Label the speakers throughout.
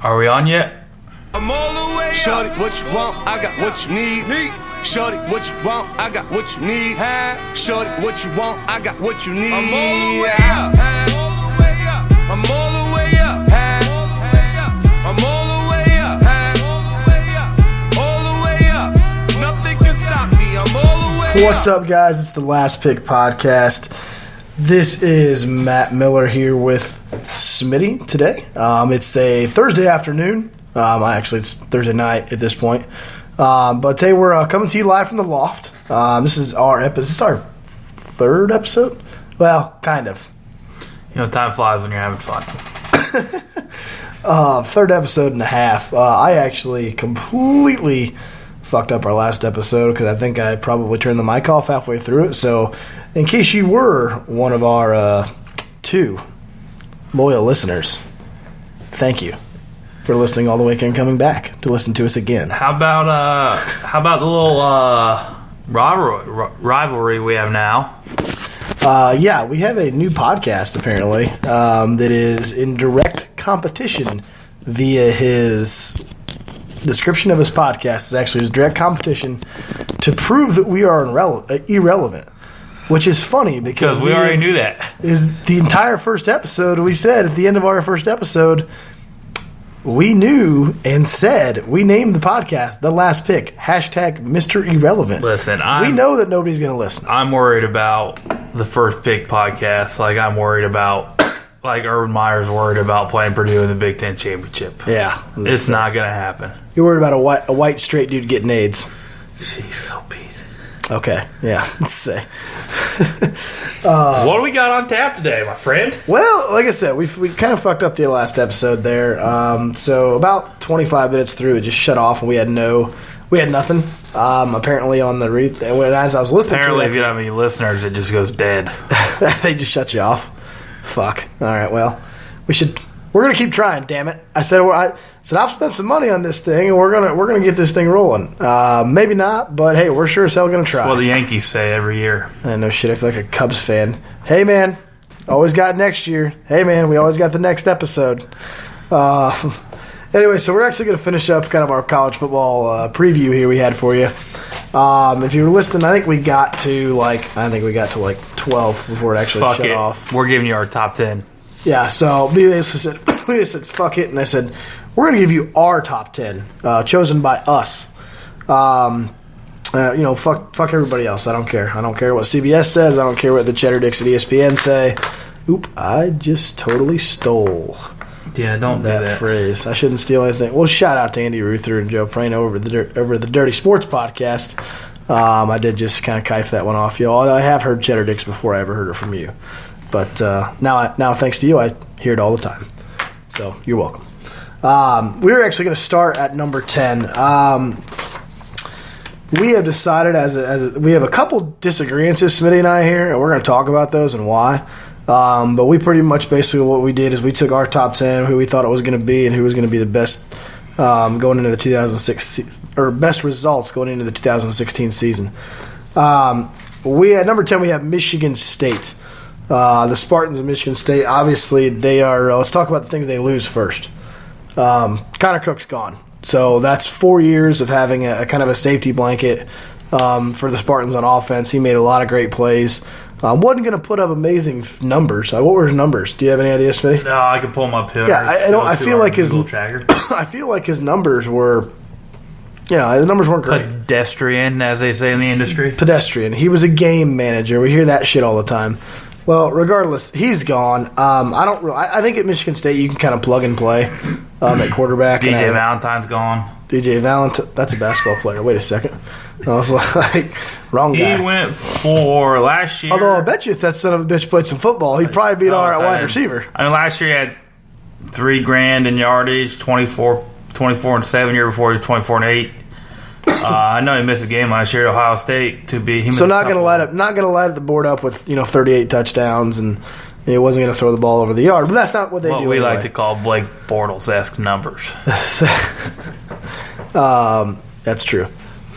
Speaker 1: Are we on yet?
Speaker 2: I'm all the way up. Shorty, what you want? I got what you need. Shorty, what you want? I got what you need. Shorty, what you want? I got what you need. I'm all the way up. I'm all the way up. I'm all the way up. All the way up. Nothing can stop me. I'm all the way up.
Speaker 3: What's up, guys? It's the Last Pick Podcast. This is Matt Miller here with Smitty today. It's a Thursday afternoon. Actually, it's Thursday night at this point. But today we're coming to you live from the loft. This is our third episode? Well, kind of.
Speaker 1: You know, time flies when you're having fun.
Speaker 3: Third episode and a half. I actually completely fucked up our last episode because I think I probably turned the mic off halfway through it. So, in case you were one of our two loyal listeners, thank you for listening all the way and coming back to listen to us again.
Speaker 1: How about the little rivalry we have now?
Speaker 3: Yeah, we have a new podcast apparently that is in direct competition via his description of his podcast. Is actually his direct competition to prove that we are irrelevant. Which is funny because
Speaker 1: we already knew that.
Speaker 3: Is the entire first episode we said at the end of our first episode, we knew and said, we named the podcast The Last Pick, hashtag Mr. Irrelevant.
Speaker 1: Listen,
Speaker 3: we know that nobody's going to listen.
Speaker 1: I'm worried about the First Pick podcast. Like, I'm worried about, like Urban Meyer's worried about playing Purdue in the Big Ten Championship.
Speaker 3: Yeah.
Speaker 1: It's not going to happen.
Speaker 3: You're worried about a white straight dude getting AIDS.
Speaker 1: Jeez, so Pete.
Speaker 3: Okay, yeah. Let's say.
Speaker 1: What do we got on tap today, my friend?
Speaker 3: Well, like I said, we kind of fucked up the last episode there. So about 25 minutes through, it just shut off, and we had nothing. Apparently on the as I was listening.
Speaker 1: Apparently,
Speaker 3: to it,
Speaker 1: if you don't have any listeners, it just goes dead.
Speaker 3: They just shut you off. Fuck. All right. Well, we're gonna keep trying. Damn it! I said I've spent some money on this thing, and we're gonna get this thing rolling. Maybe not, but hey, we're sure as hell gonna try.
Speaker 1: Well, the Yankees say every year.
Speaker 3: I know shit. I feel like a Cubs fan. Hey man, always got next year. Hey man, we always got the next episode. Anyway, so we're actually gonna finish up kind of our college football preview here we had for you. If you were listening, I think we got to like 12 before it actually shut off.
Speaker 1: We're giving you our top 10.
Speaker 3: Yeah, so we basically said, fuck it, and I said, we're going to give you our top 10, chosen by us. Fuck everybody else. I don't care. I don't care what CBS says. I don't care what the Cheddar Dicks at ESPN say. Oop, I just totally stole
Speaker 1: don't do that
Speaker 3: phrase. I shouldn't steal anything. Well, shout out to Andy Ruther and Joe Prano over the Dirty Sports Podcast. I did just kind of kife that one off, y'all. I have heard Cheddar Dicks before I ever heard it from you. But now, thanks to you, I hear it all the time. So you're welcome. We're actually going to start at number 10. We have decided we have a couple disagreements, Smitty and I here, and we're going to talk about those and why. But we pretty much basically what we did is we took our top 10, who we thought it was going to be, and who was going to be the best going into the 2006 or best results going into the 2016 season. We at number 10 we have Michigan State. The Spartans of Michigan State, obviously, they are. Let's talk about the things they lose first. Connor Cook's gone, so that's 4 years of having a kind of a safety blanket for the Spartans on offense. He made a lot of great plays. Wasn't going to put up amazing numbers. What were his numbers? Do you have any idea, Smitty?
Speaker 1: No, I can pull them up here.
Speaker 3: Yeah, I feel like his numbers were. His numbers weren't great.
Speaker 1: Pedestrian, as they say in the industry.
Speaker 3: Pedestrian. He was a game manager. We hear that shit all the time. Well, regardless, he's gone. I think at Michigan State you can kind of plug and play at quarterback.
Speaker 1: DJ Valentine's gone.
Speaker 3: DJ Valentine, that's a basketball player. Wait a second. I was like, wrong guy.
Speaker 1: He went for last year.
Speaker 3: Although I bet you if that son of a bitch played some football, he'd probably be an all right wide receiver.
Speaker 1: I mean, last year he had $3,000 in yardage, 24 and 7. Year before he was 24 and 8. I know he missed a game last year at Ohio State
Speaker 3: so not going to light the board up with 38 touchdowns, and he wasn't going to throw the ball over the yard. But that's not what they do.
Speaker 1: We like to call Blake Bortles-esque numbers.
Speaker 3: That's true.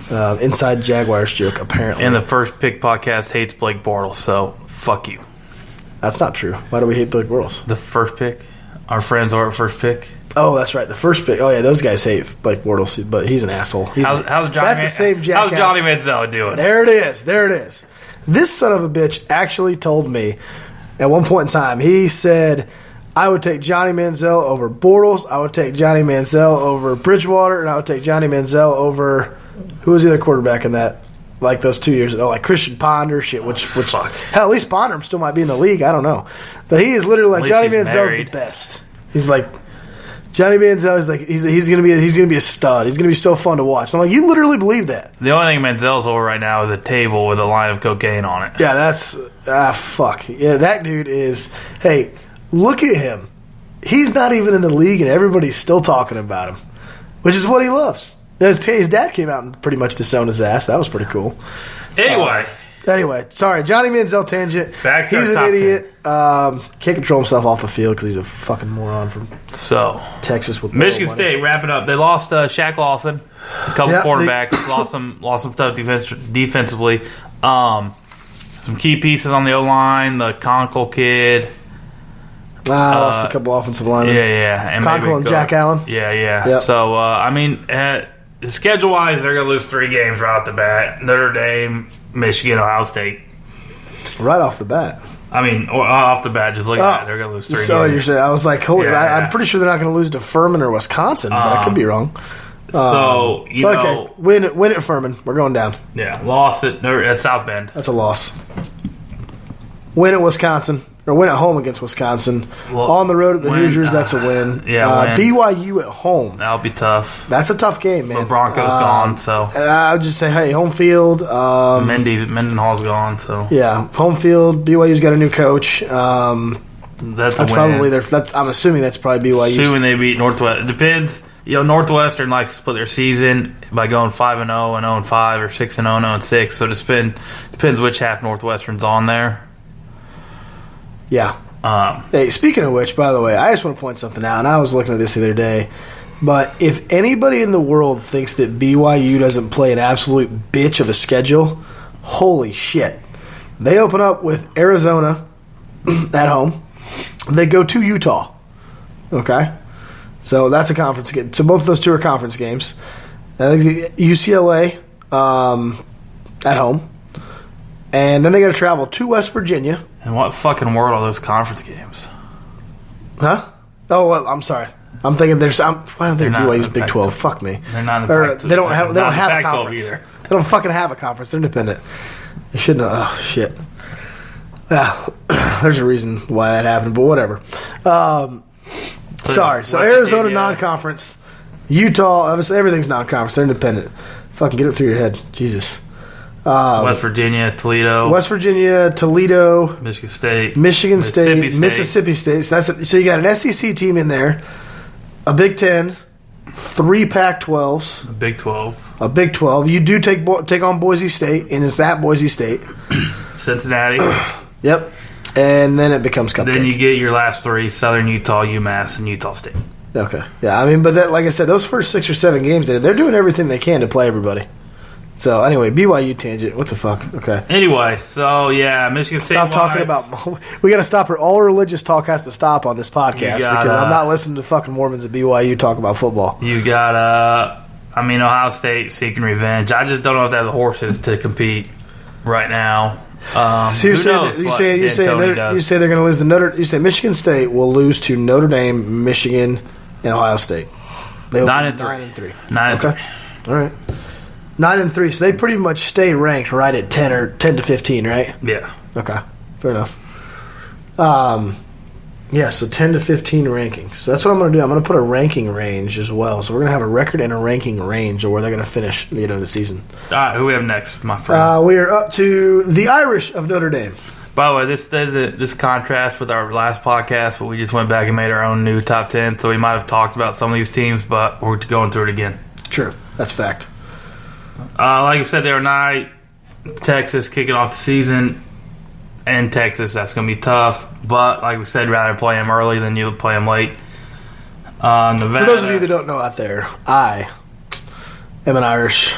Speaker 3: Inside Jaguars joke, apparently.
Speaker 1: And the First Pick podcast hates Blake Bortles, so fuck you.
Speaker 3: That's not true. Why do we hate Blake Bortles?
Speaker 1: The First Pick? Our friends are at First Pick?
Speaker 3: Oh, that's right. The first pick. Oh, yeah, those guys hate Blake Bortles, but he's an asshole.
Speaker 1: How's Johnny?
Speaker 3: That's the same jackass.
Speaker 1: How's Johnny Manziel doing?
Speaker 3: There it is. This son of a bitch actually told me at one point in time, he said, I would take Johnny Manziel over Bortles, I would take Johnny Manziel over Bridgewater, and I would take Johnny Manziel over, who was the other quarterback in that, like those 2 years ago, like Christian Ponder, which
Speaker 1: Fuck.
Speaker 3: Hell, at least Ponder still might be in the league, I don't know. But he is literally like,
Speaker 1: At
Speaker 3: Johnny
Speaker 1: least he's
Speaker 3: Manziel's
Speaker 1: married.
Speaker 3: the best. He's like, Johnny Manziel is like, he's gonna be a stud. He's gonna be so fun to watch. I'm like, you literally believe that?
Speaker 1: The only thing Manziel's over right now is a table with a line of cocaine on it.
Speaker 3: Yeah, that's fuck. Yeah, that dude is. Hey, look at him. He's not even in the league, and everybody's still talking about him, which is what he loves. His dad came out and pretty much disowned his ass. That was pretty cool.
Speaker 1: Anyway,
Speaker 3: Sorry, Johnny Manziel tangent.
Speaker 1: Back to
Speaker 3: he's
Speaker 1: our
Speaker 3: an
Speaker 1: top
Speaker 3: idiot. Can't control himself off the field because he's a fucking moron from
Speaker 1: so
Speaker 3: Texas. With
Speaker 1: Michigan
Speaker 3: no money.
Speaker 1: State wrapping up. They lost Shaq Lawson, a couple
Speaker 3: Yeah,
Speaker 1: quarterbacks, lost some stuff defensively. Some key pieces on the O line. The Conkle kid.
Speaker 3: Lost a couple offensive linemen.
Speaker 1: Yeah, and
Speaker 3: Conkle
Speaker 1: maybe
Speaker 3: and Jack Allen.
Speaker 1: Yeah.
Speaker 3: Yep.
Speaker 1: So I mean, schedule wise, they're gonna lose 3 games right off the bat: Notre Dame, Michigan, Ohio State.
Speaker 3: Right off the bat.
Speaker 1: I mean, off the bat, just look at that. They're gonna lose 3
Speaker 3: So
Speaker 1: games.
Speaker 3: you're saying, I was like, holy!
Speaker 1: Yeah.
Speaker 3: I'm pretty sure they're not going to lose to Furman or Wisconsin, but I could be wrong.
Speaker 1: So you know,
Speaker 3: win at Furman. We're going down.
Speaker 1: yeah, lost at South Bend.
Speaker 3: That's a loss. Win at Wisconsin, or win at home against Wisconsin.
Speaker 1: Well,
Speaker 3: On the road at the
Speaker 1: win,
Speaker 3: Hoosiers, that's a win.
Speaker 1: yeah, win.
Speaker 3: BYU at home.
Speaker 1: That'll be tough.
Speaker 3: That's a tough game, man.
Speaker 1: The Broncos gone, so
Speaker 3: I would just say, hey, home field.
Speaker 1: Mendenhall's gone, so
Speaker 3: Yeah, home field. BYU's got a new coach.
Speaker 1: that's a
Speaker 3: That's
Speaker 1: win.
Speaker 3: probably their. I'm assuming that's probably BYU.
Speaker 1: Assuming they beat Northwest. It depends. You know, Northwestern likes to split their season by going 5-0 and 0-5 or 6-0 and 0-6. So it depends which half Northwestern's on there.
Speaker 3: Yeah. Hey, speaking of which, by the way, I just want to point something out, and I was looking at this the other day. But if anybody in the world thinks that BYU doesn't play an absolute bitch of a schedule, holy shit. They open up with Arizona at home. They go to Utah. Okay? So that's a conference game. So both of those two are conference games. I think UCLA at home. And then they got to travel to West Virginia.
Speaker 1: And what fucking world are those conference games?
Speaker 3: Huh? Oh, well, I'm sorry. I'm thinking there's. Why don't they
Speaker 1: They're not
Speaker 3: BYU's
Speaker 1: in the
Speaker 3: Big 12?
Speaker 1: Pac-12.
Speaker 3: Fuck me.
Speaker 1: They're not in the
Speaker 3: Or,
Speaker 1: Pac-12.
Speaker 3: They don't have. They
Speaker 1: Not
Speaker 3: don't
Speaker 1: in the
Speaker 3: have a
Speaker 1: Pac-12
Speaker 3: conference.
Speaker 1: either.
Speaker 3: They don't fucking have a conference. They're independent. They shouldn't. Oh shit. Yeah, there's a reason why that happened, but whatever. Sorry. So
Speaker 1: what's the
Speaker 3: Arizona
Speaker 1: team, yeah.
Speaker 3: non-conference, Utah. Obviously, everything's non-conference. They're independent. Fucking get it through your head, Jesus.
Speaker 1: West Virginia, Toledo,
Speaker 3: West Virginia, Toledo,
Speaker 1: Michigan State,
Speaker 3: Michigan State,
Speaker 1: Mississippi
Speaker 3: Mississippi State. So so you got an SEC team in there, a Big Ten, 3 Pac-12s,
Speaker 1: Big 12,
Speaker 3: a Big 12. You do take on Boise State, and it's at Boise State.
Speaker 1: Cincinnati.
Speaker 3: Yep. And then it becomes cupcake.
Speaker 1: Then you get your last 3: Southern Utah, UMass, and Utah State.
Speaker 3: Okay. Yeah, I mean, but that, like I said, those first 6 or 7 games, they're doing everything they can to play everybody. So, anyway, BYU tangent. What the fuck? Okay.
Speaker 1: Anyway, so yeah, Michigan State.
Speaker 3: Stop talking about... We got to stop. All religious talk has to stop on this podcast because I'm not listening to fucking Mormons at BYU talk about football.
Speaker 1: You got, Ohio State seeking revenge. I just don't know if they have the horses to compete right now.
Speaker 3: So you say they're going to lose to You say Michigan State will lose to Notre Dame, Michigan, and Ohio State. They
Speaker 1: 9-3. 9-3.
Speaker 3: All right. 9-3. So they pretty much stay ranked right at 10 or 10 to 15, right?
Speaker 1: Yeah.
Speaker 3: Okay. Fair enough. Yeah. So 10 to 15 rankings. So that's what I'm going to do. I'm going to put a ranking range as well. So we're going to have a record and a ranking range of where they're going to finish the end of the season.
Speaker 1: All right, who we have next, my friend?
Speaker 3: We are up to the Irish of Notre Dame.
Speaker 1: By the way, this contrast with our last podcast, but we just went back and made our own new top 10, so we might have talked about some of these teams, but we're going through it again.
Speaker 3: True. That's fact.
Speaker 1: Like you said the other night, Texas kicking off the season in Texas. That's going to be tough. But like we said, rather play them early than you play them late. Nevada,
Speaker 3: For those of you that don't know out there, I am an Irish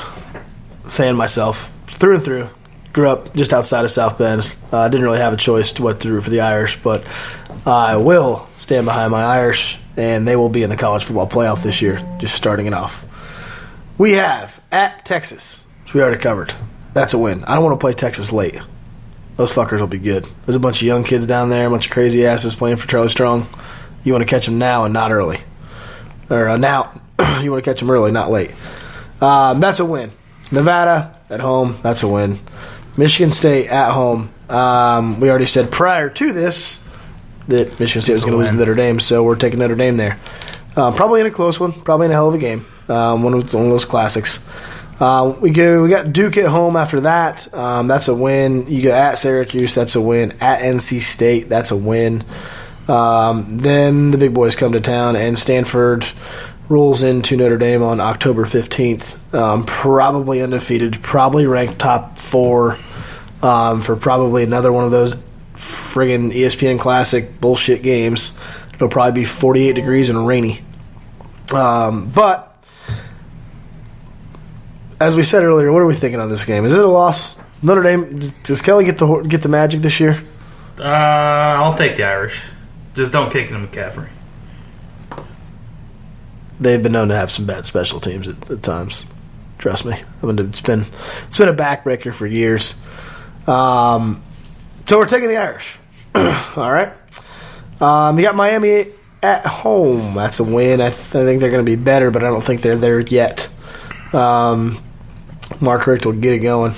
Speaker 3: fan myself, through and through. Grew up just outside of South Bend. Didn't really have a choice to what to root for the Irish, but I will stand behind my Irish and they will be in the college football playoff this year, just starting it off. We have at Texas, which we already covered. That's a win. I don't want to play Texas late. Those fuckers will be good. There's a bunch of young kids down there, a bunch of crazy asses playing for Charlie Strong. You want to catch them now and not early. Or now, you want to catch them early, not late. That's a win. Nevada at home, that's a win. Michigan State at home. We already said prior to this that Michigan State was going to lose to Notre Dame, so we're taking Notre Dame there. Probably in a close one, probably in a hell of a game. One of those classics. We got Duke at home after that. That's a win. You go at Syracuse, that's a win. At NC State, that's a win. Then the big boys come to town, and Stanford rolls into Notre Dame on October 15th. Probably undefeated, probably ranked top 4 for probably another one of those friggin' ESPN Classic bullshit games. It'll probably be 48 degrees and rainy. But as we said earlier, what are we thinking on this game? Is it a loss? Notre Dame, does Kelly get the magic this year?
Speaker 1: I'll take the Irish. Just don't kick him McCaffrey.
Speaker 3: They've been known to have some bad special teams at times. Trust me. I mean, it's been a backbreaker for years. So we're taking the Irish. All right. You got Miami at home. That's a win. I think they're going to be better, but I don't think they're there yet. Mark Richt will get it going.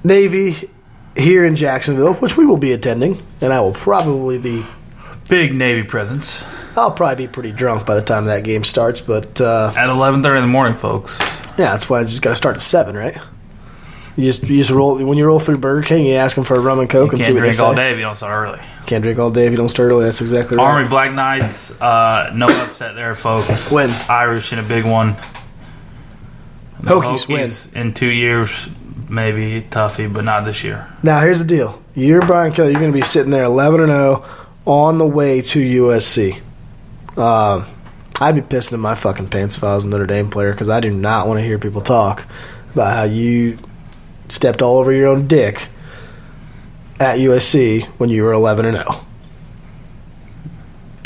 Speaker 3: Navy here in Jacksonville, which we will be attending, and I will probably be
Speaker 1: big Navy presence.
Speaker 3: I'll probably be pretty drunk by the time that game starts, but
Speaker 1: at 11:30 in the morning, folks.
Speaker 3: Yeah, that's why I just got to start at 7, right? You just roll when you roll through Burger King. You ask them for a rum and Coke, and see what they say.
Speaker 1: Can't drink all day if you don't start early.
Speaker 3: Can't drink all day if you don't start early. That's exactly right.
Speaker 1: Army Black Knights, no upset there, folks.
Speaker 3: Win.
Speaker 1: Irish in a big one. The
Speaker 3: Hokies win.
Speaker 1: In 2 years, maybe toughy, but not this year.
Speaker 3: Now, here's the deal. You're Brian Kelly. You're going to be sitting there 11-0 on the way to USC. I'd be pissing in my fucking pants if I was a Notre Dame player, because I do not want to hear people talk about how you stepped all over your own dick at USC when you were 11-0.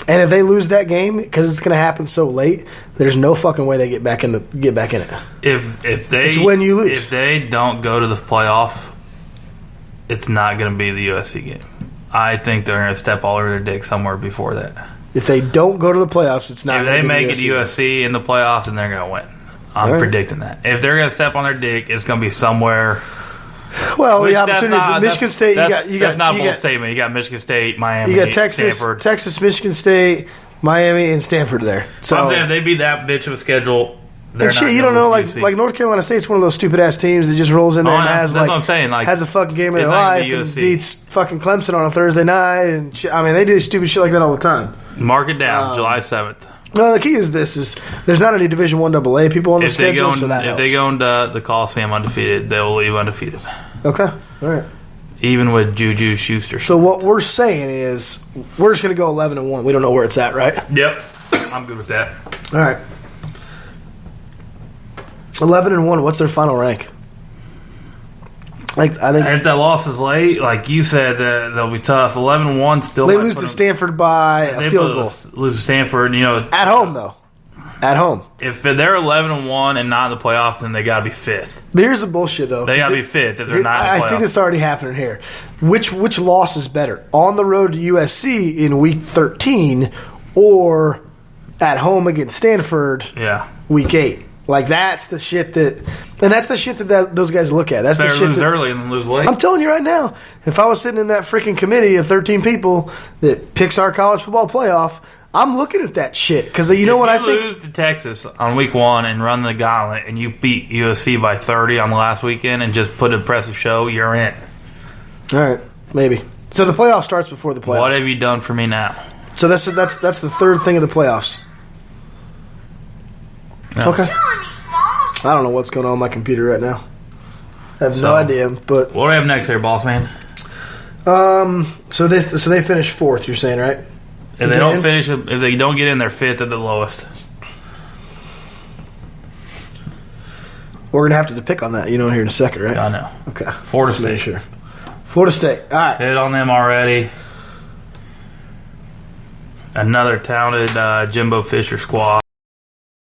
Speaker 3: And if they lose that game, because it's going to happen so late, there's no fucking way they get back in it.
Speaker 1: If they,
Speaker 3: it's when you lose.
Speaker 1: If they don't go to the playoff, it's not going to be the USC game. I think they're going to step all over their dick somewhere before that.
Speaker 3: If they don't go to the playoffs, it's not.
Speaker 1: If they make it USC in the playoffs, then they're going to win. I'm predicting that. If they're going to step on their dick, it's going to be somewhere.
Speaker 3: Well, the opportunities at Michigan State,
Speaker 1: that's not a bold statement. You got Michigan State, Miami,
Speaker 3: you got Texas, Michigan State, Miami, and Stanford there. So
Speaker 1: I'm saying if they beat that bitch of a schedule,
Speaker 3: and shit, you don't know, like North Carolina State's one of those stupid ass teams that just rolls in there and has
Speaker 1: that's what I'm saying. Like,
Speaker 3: has a fucking game of their life and beats fucking Clemson on a Thursday night, and shit. I mean, they do stupid shit like that all the time.
Speaker 1: Mark it down, July 7th.
Speaker 3: Well, the key is there's not any Division I AA people on the schedule, so that helps.
Speaker 1: If they go into the Coliseum undefeated, they will leave undefeated.
Speaker 3: Okay, all right.
Speaker 1: Even with Juju Schuster.
Speaker 3: So what we're saying is we're just going to go 11-1. We don't know where it's at, right?
Speaker 1: Yep, I'm good with that.
Speaker 3: All right. 11-1. What's their final rank? Like, I think
Speaker 1: if that loss is late, like you said, they'll be tough. 11-1 still.
Speaker 3: They lose to Stanford by a field goal.
Speaker 1: Lose to Stanford,
Speaker 3: at home though. At home.
Speaker 1: If they're 11-1 and not in the playoff, then they got to be 5th.
Speaker 3: But here's the bullshit though.
Speaker 1: They got to be 5th if they're not in the playoff.
Speaker 3: I see this already happening here. Which loss is better? On the road to USC in week 13 or at home against Stanford?
Speaker 1: Yeah.
Speaker 3: Week 8. Like that's the shit that those guys look at. That's the shit.
Speaker 1: Lose early and then lose late.
Speaker 3: I'm telling you right now, if I was sitting in that freaking committee of 13 people that picks our college football playoff, I'm looking at that shit because you know what I think.
Speaker 1: If you lose to Texas on week 1 and run the gauntlet, and you beat USC by 30 on the last weekend and just put an impressive show, you're in.
Speaker 3: All right, maybe. So the playoff starts before the playoffs.
Speaker 1: What have you done for me now?
Speaker 3: So that's the third thing of the playoffs.
Speaker 1: No.
Speaker 3: Okay. I don't know what's going on my computer right now. I have no idea. But
Speaker 1: what do we have next there, boss man?
Speaker 3: So they finish 4th. You're saying, right?
Speaker 1: If they don't get in, they're 5th at the lowest.
Speaker 3: We're gonna have to pick on that. You know, here in a second, right?
Speaker 1: I know.
Speaker 3: Okay.
Speaker 1: Florida State.
Speaker 3: Sure. Florida State. All right.
Speaker 1: Hit on them already. another talented Jimbo Fisher squad.